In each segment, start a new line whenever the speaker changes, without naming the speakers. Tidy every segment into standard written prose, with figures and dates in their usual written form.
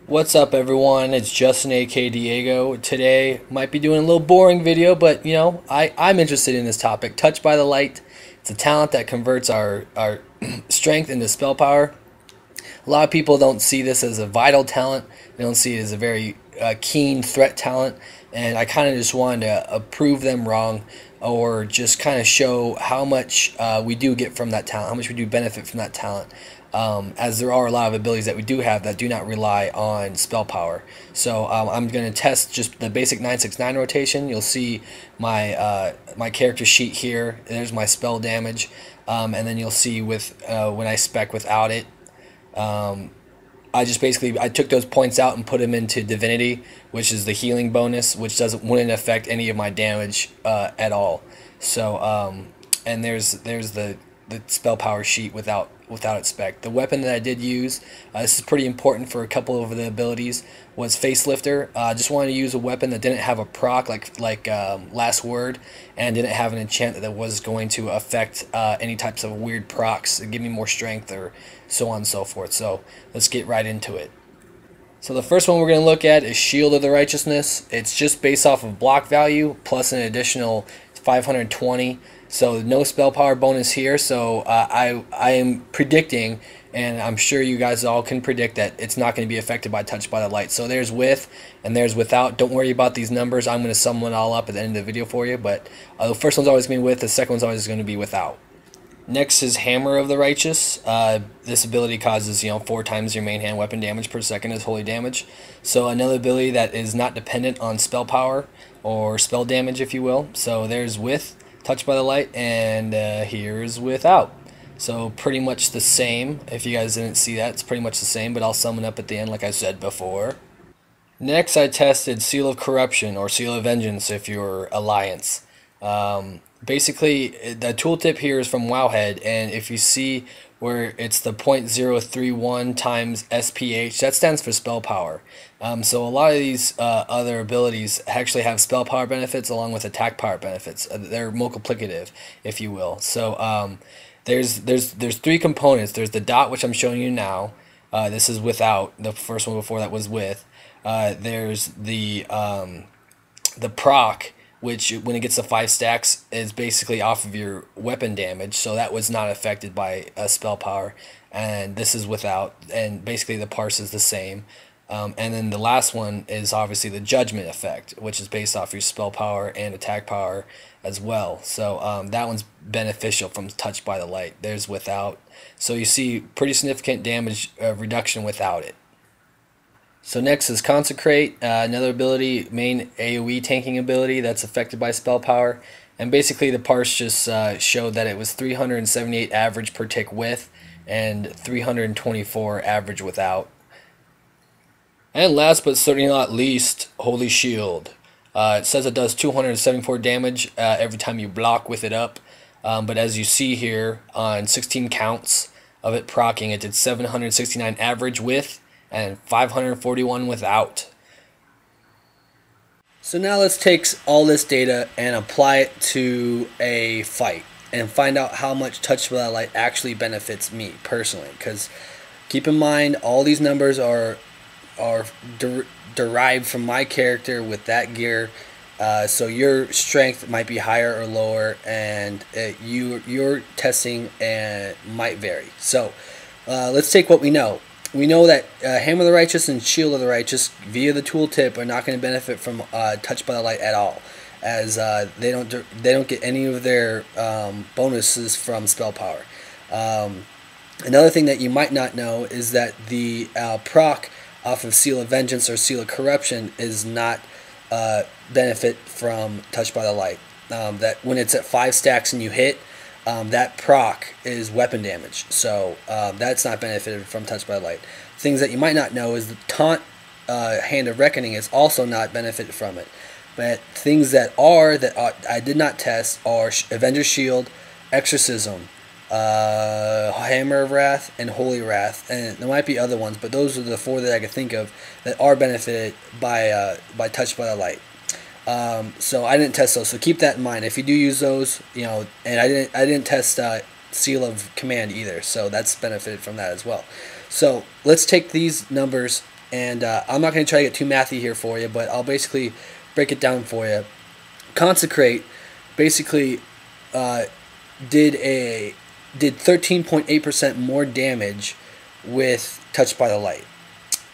What's up, everyone? It's Justin, aka Diego. Today might be doing a little boring video, but I'm interested in this topic. Touched by the Light. It's a talent that converts our strength into spell power. A lot of people don't see this as a vital talent. They don't see it as a very keen threat talent, and I kind of just wanted to prove them wrong, or just kind of show how much we do get from that talent, how much we do benefit from that talent. As there are a lot of abilities that we do have that do not rely on spell power. So I'm going to test just the basic 969 rotation. You'll see my character sheet here. There's my spell damage, and then you'll see with when I spec without it. I just basically I took those points out and put them into divinity, which is the healing bonus, which wouldn't affect any of my damage at all. So and there's the spell power sheet without its spec. The weapon that I did use, this is pretty important for a couple of the abilities, was Facelifter. I just wanted to use a weapon that didn't have a proc like Last Word, and didn't have an enchant that was going to affect any types of weird procs and give me more strength or so on and so forth. So let's get right into it. So the first one we're going to look at is Shield of the Righteousness. It's just based off of block value plus an additional 520. So no spell power bonus here. So I am predicting, and I'm sure you guys all can predict, that it's not going to be affected by Touched by the Light. So there's with and there's without. Don't worry about these numbers. I'm going to sum it all up at the end of the video for you. But the first one's always going to be with. The second one's always going to be without. Next is Hammer of the Righteous. This ability causes 4 times your main hand weapon damage per second as holy damage. So another ability that is not dependent on spell power or spell damage, if you will. So there's with Touched by the Light, and here's without. So pretty much the same. If you guys didn't see that, it's pretty much the same, but I'll sum it up at the end like I said before. Next, I tested Seal of Corruption, or Seal of Vengeance if you're Alliance. Basically, the tooltip here is from Wowhead, and if you see where it's the .031 times SPH, that stands for spell power. So a lot of these other abilities actually have spell power benefits along with attack power benefits. They're multiplicative, if you will. So there's 3 components. There's the dot, which I'm showing you now. This is without. The first one before that was with. There's the proc, which when it gets to 5 stacks is basically off of your weapon damage, so that was not affected by spell power. And this is without, and basically the parse is the same. And then the last one is obviously the judgment effect, which is based off your spell power and attack power as well. So that one's beneficial from Touched by the Light. There's without. So you see pretty significant damage reduction without it. So next is Consecrate, another ability, main AoE tanking ability that's affected by spell power. And basically the parse just showed that it was 378 average per tick with, and 324 average without. And last but certainly not least, Holy Shield. It says it does 274 damage every time you block with it up. But as you see here, on 16 counts of it proccing, it did 769 average with, and 541 without. So now let's take all this data and apply it to a fight and find out how much Touched by the Light actually benefits me personally. Because keep in mind, all these numbers are derived from my character with that gear. So your strength might be higher or lower, and your testing might vary. So let's take what we know. We know that Hammer of the Righteous and Shield of the Righteous, via the tooltip, are not going to benefit from Touched by the Light at all, as they don't get any of their bonuses from spell power. Another thing that you might not know is that the proc off of Seal of Vengeance or Seal of Corruption is not benefit from Touched by the Light. That when it's at 5 stacks and you hit, that proc is weapon damage, so that's not benefited from Touched by the Light. Things that you might not know is the taunt Hand of Reckoning is also not benefited from it. But things that I did not test are Avenger's Shield, Exorcism, Hammer of Wrath, and Holy Wrath, and there might be other ones, but those are the 4 that I could think of that are benefited by Touched by the Light. So I didn't test those, so keep that in mind. If you do use those, and I didn't test Seal of Command either, so that's benefited from that as well. So let's take these numbers And I'm not going to try to get too mathy here for you, but I'll basically break it down for you. Consecrate basically did 13.8% more damage with Touched by the Light,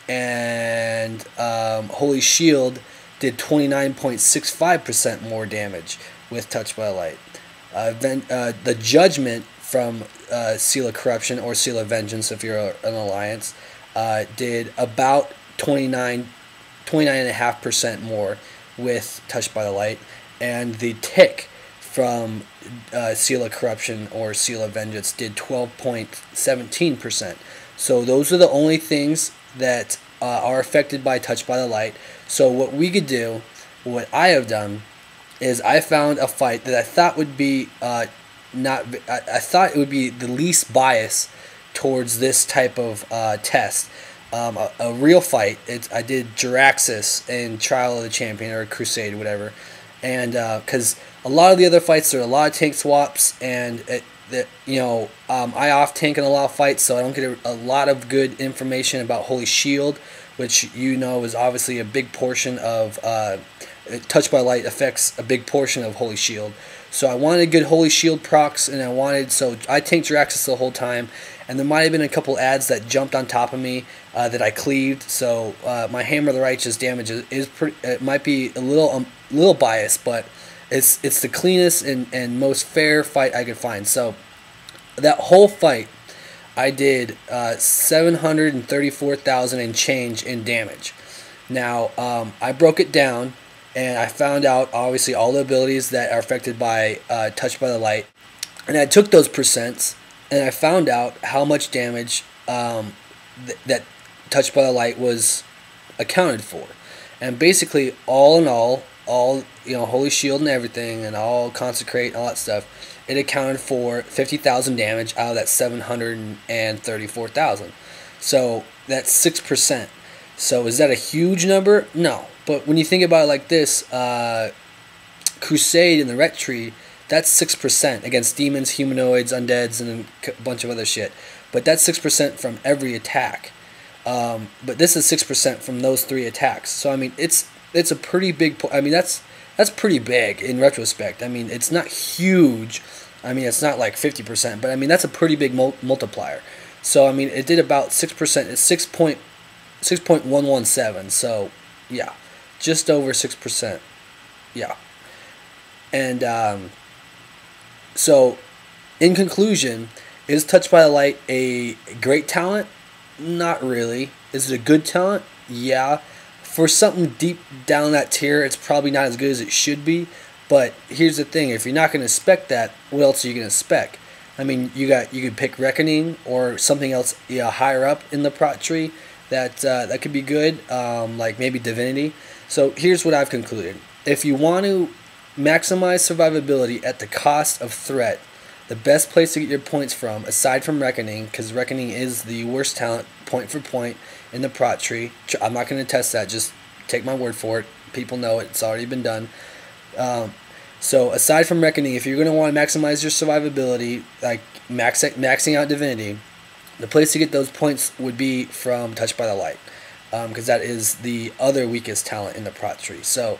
and Holy Shield did 29.65% more damage with Touched by the Light. Then the Judgment from Seal of Corruption or Seal of Vengeance, if you're an alliance, did about 29.5% more with Touched by the Light, and the Tick from Seal of Corruption or Seal of Vengeance did 12.17%. So those are the only things that are affected by Touched by the Light. So what we could do, what I have done, is I found a fight that I thought would be I thought it would be the least bias towards this type of test. A real fight. I did Jiraxis in Trial of the Champion or Crusade, whatever, and because a lot of the other fights there are a lot of tank swaps, and I off tank in a lot of fights, so I don't get a lot of good information about Holy Shield, which is obviously a big portion of Touched by Light affects a big portion of Holy Shield. So I wanted good Holy Shield procs, and so I tanked Jiraxis the whole time, and there might have been a couple ads that jumped on top of me that I cleaved. So my Hammer of the Righteous damage is pretty. It might be a little biased, but it's the cleanest and most fair fight I could find. So that whole fight, I did 734,000 and change in damage. Now I broke it down, and I found out obviously all the abilities that are affected by Touched by the Light, and I took those percents, and I found out how much damage that Touched by the Light was accounted for. And basically, all in all, Holy Shield and everything, and all Consecrate and all that stuff, it accounted for 50,000 damage out of that 734,000. So that's 6%. So is that a huge number? No. But when you think about it like this, Crusade in the Ret Tree, that's 6% against demons, humanoids, undeads, and a bunch of other shit. But that's 6% from every attack. But this is 6% from those 3 attacks. So I mean, it's a pretty big. I mean, that's pretty big in retrospect. I mean, it's not huge. I mean, it's not like 50%, but I mean that's a pretty big multiplier. So I mean, it did about 6%. It's 6.117. So yeah, just over 6%. Yeah, and so in conclusion, is Touched by the Light a great talent? Not really. Is it a good talent? Yeah. For something deep down that tier, it's probably not as good as it should be. But here's the thing: if you're not going to spec that, what else are you going to spec? I mean, you could pick Reckoning or something else higher up in the prot tree that could be good, like maybe Divinity. So here's what I've concluded: if you want to maximize survivability at the cost of threat, the best place to get your points from, aside from Reckoning, because Reckoning is the worst talent point for point in the prot tree. I'm not going to test that. Just take my word for it. People know it. It's already been done. So aside from Reckoning, if you're going to want to maximize your survivability, like maxing out Divinity, the place to get those points would be from Touched by the Light, because that is the other weakest talent in the prot tree. So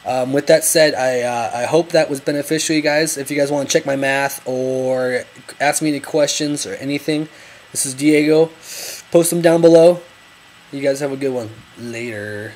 with that said, I hope that was beneficial, you guys. If you guys want to check my math or ask me any questions or anything, this is Diego. Post them down below. You guys have a good one. Later.